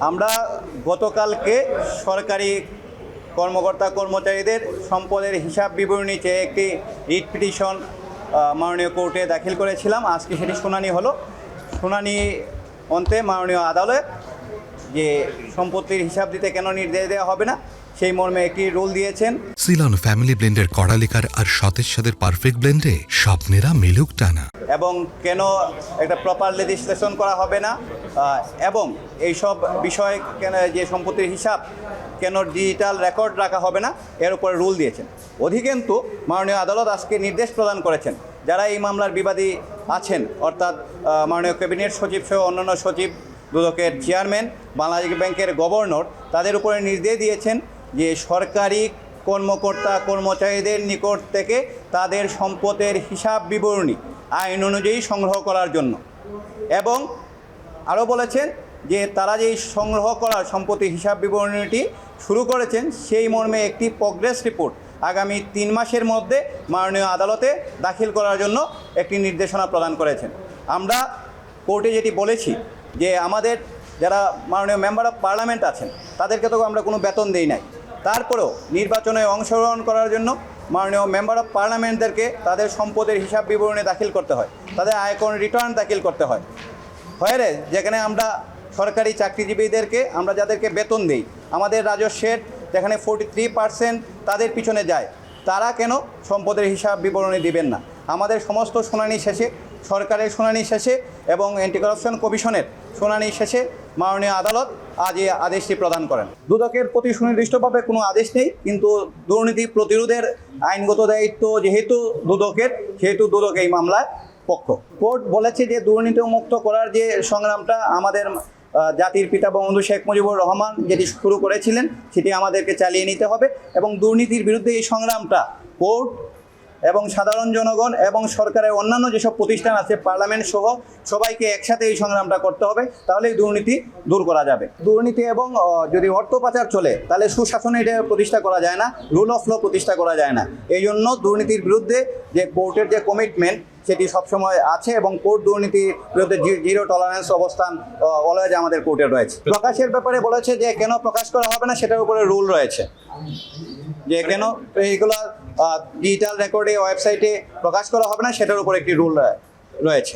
আমরা গতকালকে সরকারি কর্মকর্তা কর্মচারীদের সম্পদের হিসাব বিবরণী চেয়ে একটি রিট পিটিশন মাননীয় কোর্টে দাখিল করেছিলাম। আজকে সেটি শুনানি হলো। শুনানি অন্তে মাননীয় আদালত যে সম্পত্তির হিসাব দিতে কেন নির্দেশ দেওয়া হবে না সেই মর্মে একটি রুল দিয়েছেন। সিলন ফ্যামিলি ব্লেন্ডের কড়ালিকার আর সতেজ সাদের পারফেক্ট ব্লেন্ডে স্বপ্নেরা মেলুক টানা। এবং কেন একটা প্রপার লেজিসলেশন করা হবে না এবং এইসব বিষয় কেন যে সম্পত্তির হিসাব কেন ডিজিটাল রেকর্ড রাখা হবে না এর উপরে রুল দিয়েছেন। অধিকন্তু মাননীয় আদালত আজকে নির্দেশ প্রদান করেছেন যারা এই মামলার বিবাদী আছেন, অর্থাৎ মাননীয় ক্যাবিনেট সচিব সহ অন্যান্য সচিব, দুদকের চেয়ারম্যান, বাংলাদেশ ব্যাংকের গভর্নর, তাদের উপরে নির্দেশ দিয়েছেন যে সরকারি কর্মকর্তা কর্মচারীদের নিকট থেকে তাদের সম্পদের হিসাব বিবরণী আইন অনুযায়ী সংগ্রহ করার জন্য। এবং আরও বলেছেন যে তারা যেই সংগ্রহ করার সম্পত্তির হিসাব বিবরণীটি শুরু করেছেন সেই মর্মে একটি প্রগ্রেস রিপোর্ট আগামী 3 মাসের মধ্যে মাননীয় আদালতে দাখিল করার জন্য একটি নির্দেশনা প্রদান করেছেন। আমরা কোর্টে যেটি বলেছি যে আমাদের যারা মাননীয় মেম্বার অফ পার্লামেন্ট আছেন তাদেরকে তো আমরা কোনো বেতন দেই নাই, তারপরেও নির্বাচনে অংশগ্রহণ করার জন্য মাননীয় মেম্বার অফ পার্লামেন্টদেরকে তাদের সম্পদের হিসাব বিবরণী দাখিল করতে হয়, তাদের আয়কর রিটার্ন দাখিল করতে হয়। হয় যেখানে আমরা সরকারি চাকরিজীবীদেরকে আমরা যাদেরকে বেতন দিই, আমাদের রাজস্বের যেখানে 43% তাদের পিছনে যায়, তারা কেন সম্পদের হিসাব বিবরণী দিবেন না? আমাদের সমস্ত শুনানি শেষে, সরকারের শুনানি শেষে এবং অ্যান্টি কারাপশন কমিশনের শুনানি শেষে মাননীয় আদালত আজ এই আদেশটি প্রদান করেন। দুদকের প্রতি সুনির্দিষ্টভাবে কোনো আদেশ নেই, কিন্তু দুর্নীতি প্রতিরোধের আইনগত দায়িত্ব যেহেতু দুদকের, সেহেতু দুদক এই মামলার পক্ষ। কোর্ট বলেছে যে দুর্নীতি মুক্ত করার যে সংগ্রামটা আমাদের জাতির পিতা বঙ্গবন্ধু শেখ মুজিবুর রহমান যেটি শুরু করেছিলেন সেটি আমাদেরকে চালিয়ে নিতে হবে এবং দুর্নীতির বিরুদ্ধে এই সংগ্রামটা কোর্ট এবং সাধারণ জনগণ এবং সরকারের অন্যান্য যেসব প্রতিষ্ঠান আছে, পার্লামেন্ট সহ সবাইকে একসাথে এই সংগ্রামটা করতে হবে, তাহলেই দুর্নীতি দূর করা যাবে। দুর্নীতি এবং যদি অর্থ পাচার চলে তাহলে সুশাসন এটা প্রতিষ্ঠা করা যায় না, রুল অফ ল প্রতিষ্ঠা করা যায় না। এই জন্য দুর্নীতির বিরুদ্ধে যে কোর্টের যে কমিটমেন্ট সেটি সবসময় আছে এবং কোর্ট দুর্নীতির বিরুদ্ধে জিরো টলারেন্স অবস্থান অলওয়েজ আমাদের কোর্টে রয়েছে। প্রকাশের ব্যাপারে বলেছে যে কেন প্রকাশ করা হবে না সেটার উপরে রুল রয়েছে, যে কেন এইগুলো ডিজিটাল রেকর্ডে ওয়েবসাইটে প্রকাশ করা হবে না সেটার উপর একটি রুল রয়েছে।